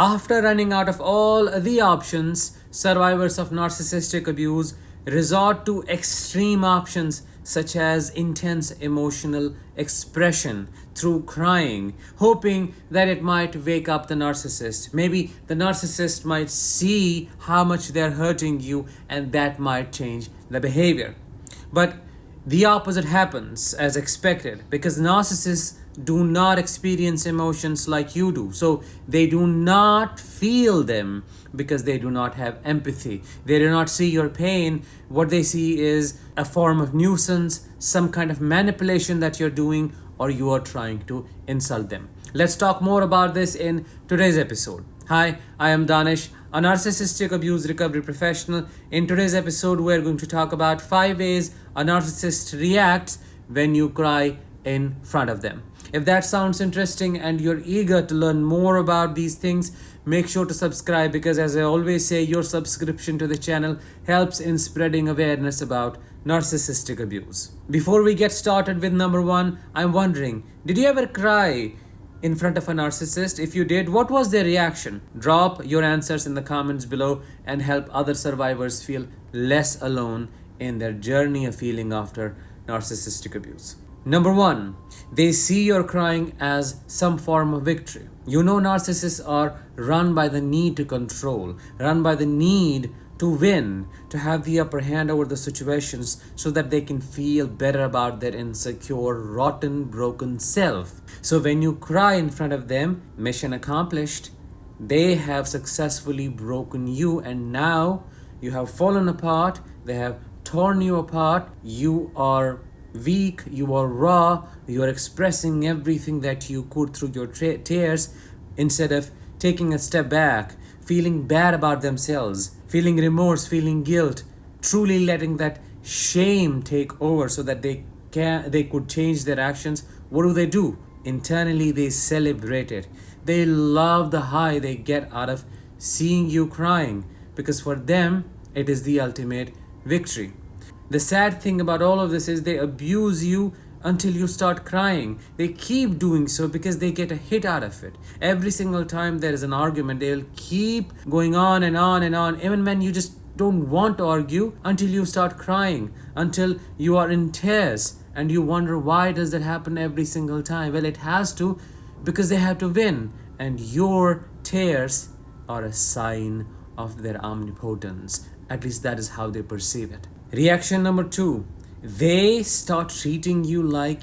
After running out of all the options, survivors of narcissistic abuse resort to extreme options such as intense emotional expression through crying, hoping that it might wake up the narcissist. Maybe the narcissist might see how much they're hurting you and that might change the behavior. But the opposite happens as expected because narcissists do not experience emotions like you do. So they do not feel them because they do not have empathy. They do not see your pain. What they see is a form of nuisance, some kind of manipulation that you're doing, or you are trying to insult them. Let's talk more about this in today's episode. Hi, I am Danish, a narcissistic abuse recovery professional. In today's episode, we're going to talk about 5 ways a narcissist reacts when you cry in front of them. If that sounds interesting and you're eager to learn more about these things, make sure to subscribe because, as I always say, your subscription to the channel helps in spreading awareness about narcissistic abuse. Before we get started with number 1, I'm wondering, did you ever cry in front of a narcissist? If you did, what was their reaction? Drop your answers in the comments below and help other survivors feel less alone in their journey of healing after narcissistic abuse. Number 1, they see your crying as some form of victory. You know, narcissists are run by the need to control, run by the need to win, to have the upper hand over the situations so that they can feel better about their insecure, rotten, broken self. So when you cry in front of them, mission accomplished. They have successfully broken you and now you have fallen apart. They have torn you apart. You are weak, you are raw, you are expressing everything that you could through your tears instead of taking a step back, feeling bad about themselves, feeling remorse, feeling guilt, truly letting that shame take over so that they could change their actions. What do? Internally they celebrate it. They love the high they get out of seeing you crying because for them it is the ultimate victory. The sad thing about all of this is they abuse you until you start crying. They keep doing so because they get a hit out of it. Every single time there is an argument, they'll keep going on and on and on, even when you just don't want to argue, until you start crying, until you are in tears and you wonder why does that happen every single time. Well, it has to because they have to win, and your tears are a sign of their omnipotence. At least that is how they perceive it. Reaction number 2, they start treating you like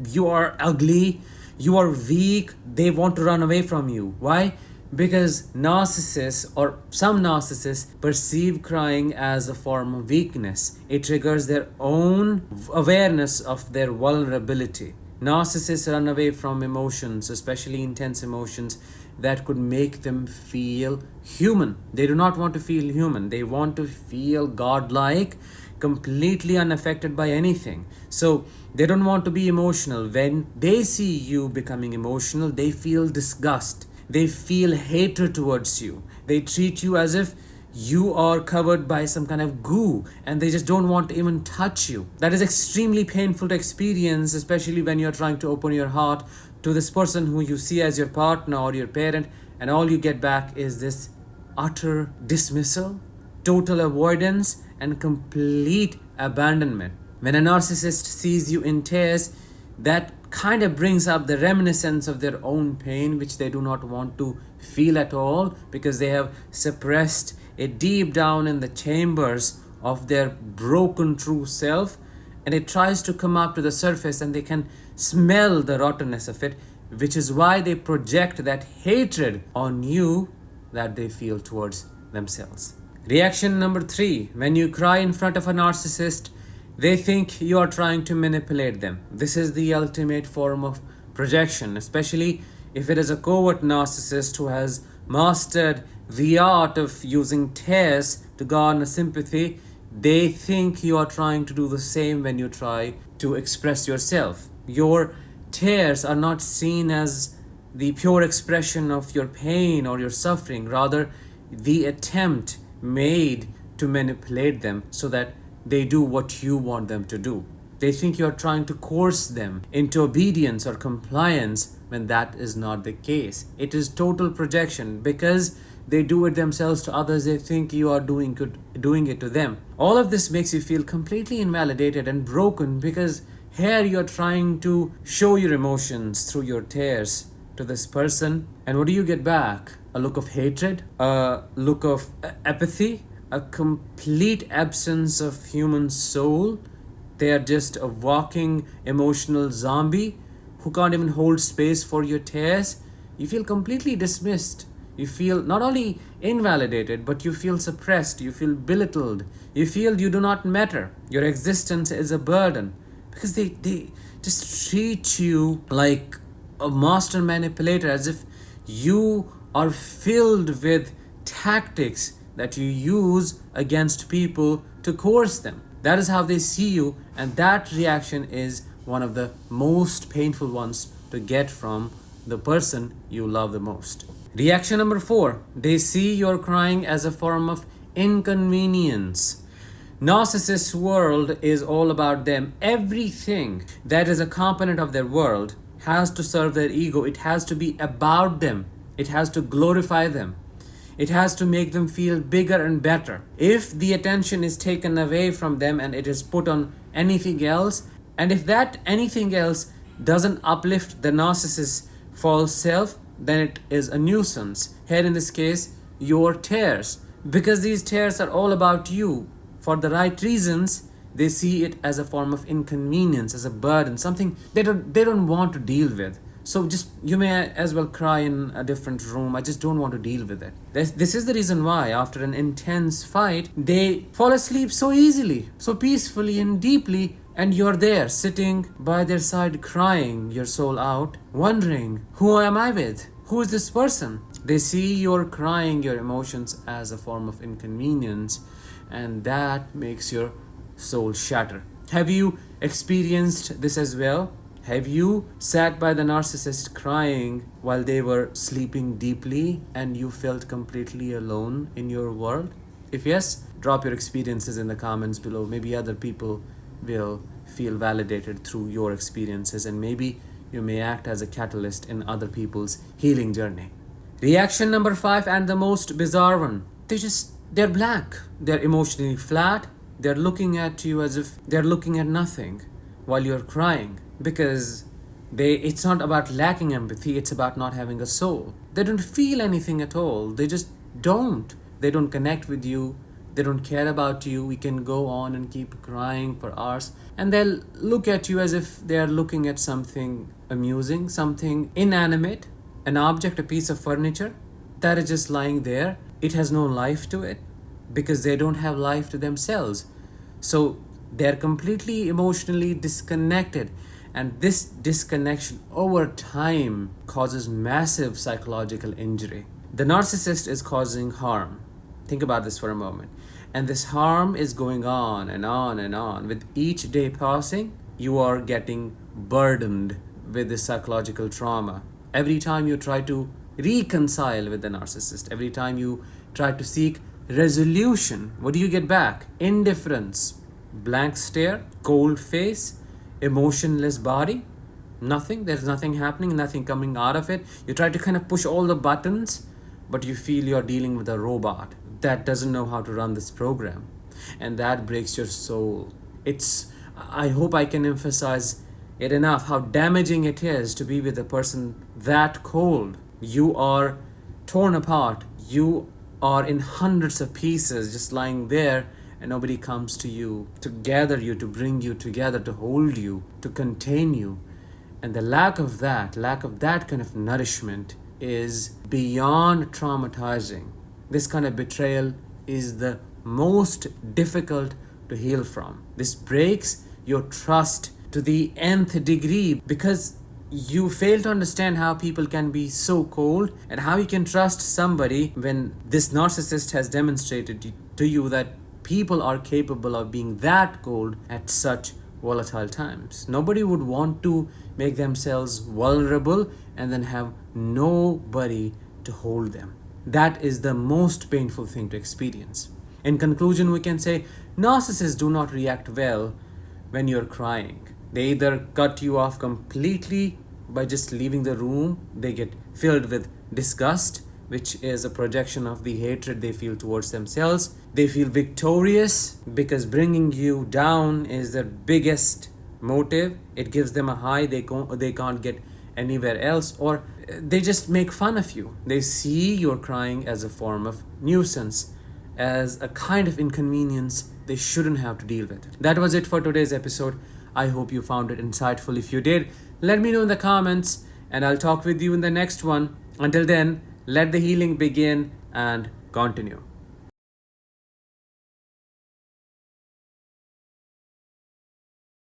you are ugly, you are weak, they want to run away from you. Why? Because narcissists or some narcissists perceive crying as a form of weakness. It triggers their own awareness of their vulnerability. Narcissists run away from emotions, especially intense emotions that could make them feel human. They do not want to feel human. They want to feel godlike, completely unaffected by anything. So they don't want to be emotional. When they see you becoming emotional, they feel disgust. They feel hatred towards you. They treat you as if you are covered by some kind of goo and they just don't want to even touch you. That is extremely painful to experience, especially when you're trying to open your heart to this person who you see as your partner or your parent, and all you get back is this utter dismissal, total avoidance, and complete abandonment. When a narcissist sees you in tears, that kind of brings up the reminiscence of their own pain, which they do not want to feel at all because they have suppressed it deep down in the chambers of their broken true self, and it tries to come up to the surface and they can smell the rottenness of it, which is why they project that hatred on you that they feel towards themselves. Reaction number 3, when you cry in front of a narcissist, they think you are trying to manipulate them. This is the ultimate form of projection, especially if it is a covert narcissist who has mastered the art of using tears to garner sympathy. They think you are trying to do the same when you try to express yourself. Your tears are not seen as the pure expression of your pain or your suffering, rather the attempt made to manipulate them so that they do what you want them to do. They think you're trying to coerce them into obedience or compliance when that is not the case. It is total projection because they do it themselves to others. They think you are doing it to them. All of this makes you feel completely invalidated and broken because here you're trying to show your emotions through your tears to this person. And what do you get back? A look of hatred, a look of apathy, a complete absence of human soul. They are just a walking emotional zombie who can't even hold space for your tears. You feel completely dismissed. You feel not only invalidated, but you feel suppressed. You feel belittled. You feel you do not matter. Your existence is a burden because they just treat you like a master manipulator, as if you are filled with tactics that you use against people to coerce them. That is how they see you, and that reaction is one of the most painful ones to get from the person you love the most. Reaction number 4, they see your crying as a form of inconvenience. Narcissist world is all about them. Everything that is a component of their world has to serve their ego. It has to be about them. It has to glorify them. It has to make them feel bigger and better. If the attention is taken away from them and it is put on anything else, and if that anything else doesn't uplift the narcissist's false self, then it is a nuisance. Here in this case, your tears. Because these tears are all about you. For the right reasons, they see it as a form of inconvenience, as a burden, something they don't want to deal with. So just, you may as well cry in a different room. I just don't want to deal with it. This is the reason why after an intense fight, they fall asleep so easily, so peacefully and deeply, and you're there sitting by their side crying your soul out, wondering, who am I with? Who is this person? They see you're crying your emotions as a form of inconvenience, and that makes your soul shatter. Have you experienced this as well? Have you sat by the narcissist crying while they were sleeping deeply and you felt completely alone in your world? If yes, drop your experiences in the comments below. Maybe other people will feel validated through your experiences, and maybe you may act as a catalyst in other people's healing journey. Reaction number 5, and the most bizarre one. They're blank. They're emotionally flat. They're looking at you as if they're looking at nothing while you're crying. Because it's not about lacking empathy, it's about not having a soul. They don't feel anything at all. They just don't. They don't connect with you. They don't care about you. We can go on and keep crying for hours. And they'll look at you as if they're looking at something amusing, something inanimate, an object, a piece of furniture that is just lying there. It has no life to it because they don't have life to themselves. So they're completely emotionally disconnected. And this disconnection over time causes massive psychological injury. The narcissist is causing harm. Think about this for a moment. And this harm is going on and on and on. With each day passing, you are getting burdened with this psychological trauma. Every time you try to reconcile with the narcissist, every time you try to seek resolution, what do you get back? Indifference, blank stare, cold face, emotionless body. Nothing. There's nothing happening, nothing coming out of it. You try to kind of push all the buttons, but you feel you're dealing with a robot that doesn't know how to run this program, and that breaks your soul. I hope I can emphasize it enough how damaging it is to be with a person that cold. You are torn apart. You are in hundreds of pieces just lying there, and nobody comes to you to gather you, to bring you together, to hold you, to contain you. And the lack of that kind of nourishment is beyond traumatizing. This kind of betrayal is the most difficult to heal from. This breaks your trust to the nth degree because you fail to understand how people can be so cold and how you can trust somebody when this narcissist has demonstrated to you that people are capable of being that cold at such volatile times. Nobody would want to make themselves vulnerable and then have nobody to hold them. That is the most painful thing to experience. In conclusion, we can say narcissists do not react well when you're crying. They either cut you off completely by just leaving the room, they get filled with disgust, which is a projection of the hatred they feel towards themselves. They feel victorious because bringing you down is their biggest motive. It gives them a high they can't get anywhere else, or they just make fun of you. They see your crying as a form of nuisance, as a kind of inconvenience they shouldn't have to deal with. That was it for today's episode. I hope you found it insightful. If you did, let me know in the comments and I'll talk with you in the next one. Until then, let the healing begin and continue.